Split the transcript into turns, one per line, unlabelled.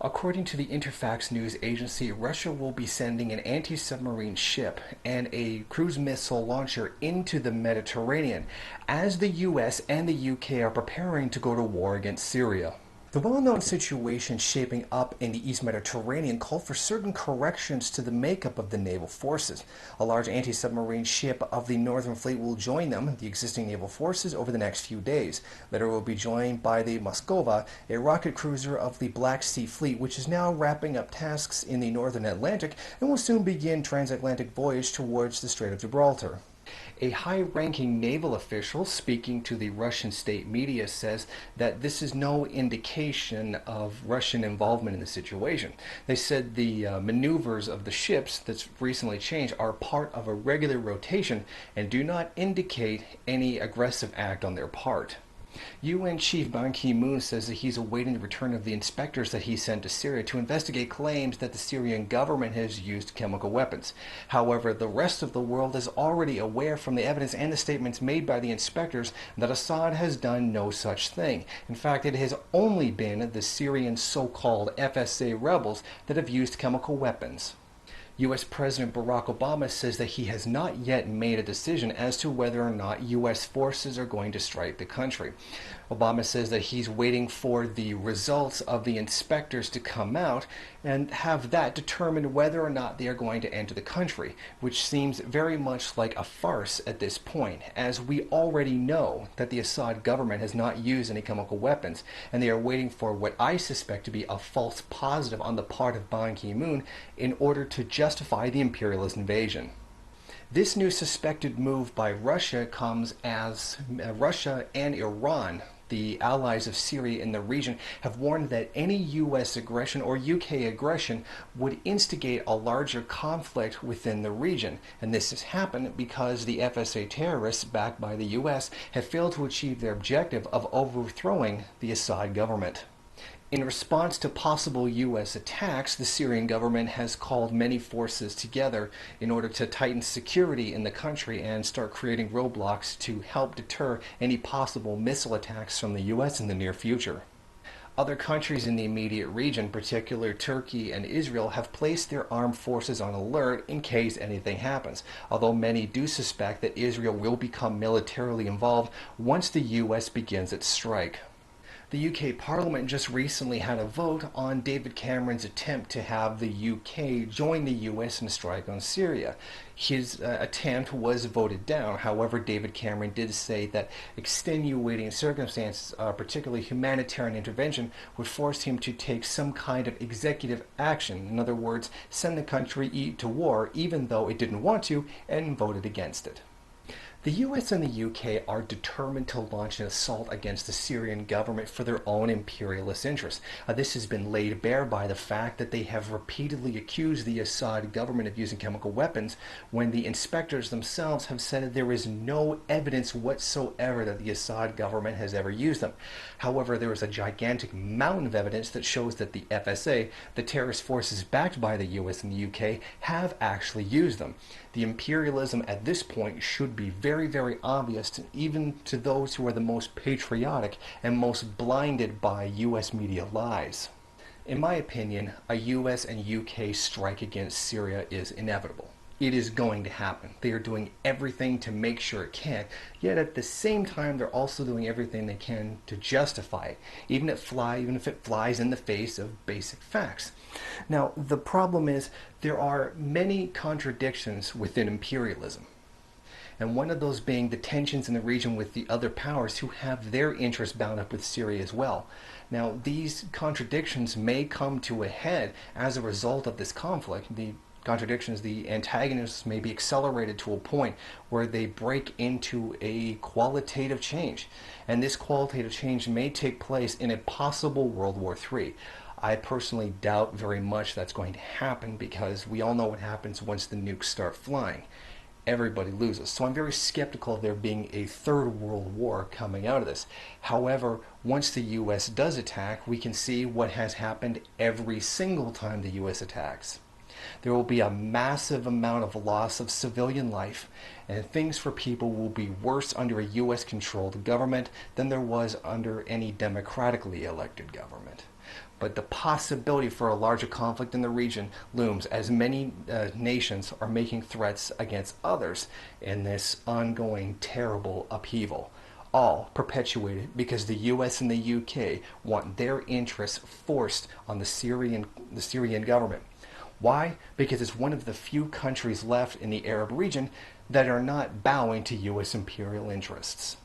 According to the Interfax news agency, Russia will be sending an anti-submarine ship and a cruise missile launcher into the Mediterranean as the US and the UK are preparing to go to war against Syria. The well-known situation shaping up in the East Mediterranean called for certain corrections to the makeup of the naval forces. A large anti-submarine ship of the Northern Fleet will join them, the existing naval forces, over the next few days. Later it will be joined by the Moskova, a rocket cruiser of the Black Sea Fleet, which is now wrapping up tasks in the Northern Atlantic and will soon begin transatlantic voyage towards the Strait of Gibraltar. A high-ranking naval official speaking to the Russian state media says that this is no indication of Russian involvement in the situation. They said the maneuvers of the ships that's recently changed are part of a regular rotation and do not indicate any aggressive act on their part. UN Chief Ban Ki-moon says that he's awaiting the return of the inspectors that he sent to Syria to investigate claims that the Syrian government has used chemical weapons. However, the rest of the world is already aware from the evidence and the statements made by the inspectors that Assad has done no such thing. In fact, it has only been the Syrian so-called FSA rebels that have used chemical weapons. U.S. President Barack Obama says that he has not yet made a decision as to whether or not U.S. forces are going to strike the country. Obama says that he's waiting for the results of the inspectors to come out and have that determine whether or not they are going to enter the country, which seems very much like a farce at this point, as we already know that the Assad government has not used any chemical weapons, and they are waiting for what I suspect to be a false positive on the part of Ban Ki-moon in order to justify the imperialist invasion. This new suspected move by Russia comes as Russia and Iran, the allies of Syria in the region, have warned that any U.S. aggression or UK aggression would instigate a larger conflict within the region. And this has happened because the FSA terrorists, backed by the U.S., have failed to achieve their objective of overthrowing the Assad government. In response to possible U.S. attacks, the Syrian government has called many forces together in order to tighten security in the country and start creating roadblocks to help deter any possible missile attacks from the U.S. in the near future. Other countries in the immediate region, particularly Turkey and Israel, have placed their armed forces on alert in case anything happens, although many do suspect that Israel will become militarily involved once the U.S. begins its strike. The UK Parliament just recently had a vote on David Cameron's attempt to have the UK join the US in a strike on Syria. His attempt was voted down. However, David Cameron did say that extenuating circumstances, particularly humanitarian intervention, would force him to take some kind of executive action. In other words, send the country to war even though it didn't want to, and voted against it. The US and the UK are determined to launch an assault against the Syrian government for their own imperialist interests. This has been laid bare by the fact that they have repeatedly accused the Assad government of using chemical weapons when the inspectors themselves have said that there is no evidence whatsoever that the Assad government has ever used them. However, there is a gigantic mountain of evidence that shows that the FSA, the terrorist forces backed by the US and the UK, have actually used them. The imperialism at this point should be very, very obvious even to those who are the most patriotic and most blinded by US media lies. In my opinion, a US and UK strike against Syria is inevitable. It is going to happen. They are doing everything to make sure it can, yet at the same time they're also doing everything they can to justify it, even if it flies in the face of basic facts. Now, the problem is there are many contradictions within imperialism, and one of those being the tensions in the region with the other powers who have their interests bound up with Syria as well. Now, these contradictions may come to a head as a result of this conflict. The antagonists may be accelerated to a point where they break into a qualitative change. And this qualitative change may take place in a possible World War III. I personally doubt very much that's going to happen because we all know what happens once the nukes start flying. Everybody loses. So I'm very skeptical of there being a third world war coming out of this. However, once the US does attack, we can see what has happened every single time the US attacks. There will be a massive amount of loss of civilian life, and things for people will be worse under a US-controlled government than there was under any democratically elected government. But the possibility for a larger conflict in the region looms as many nations are making threats against others in this ongoing terrible upheaval. All perpetuated because the US and the UK want their interests forced on the Syrian government. Why? Because it's one of the few countries left in the Arab region that are not bowing to US imperial interests.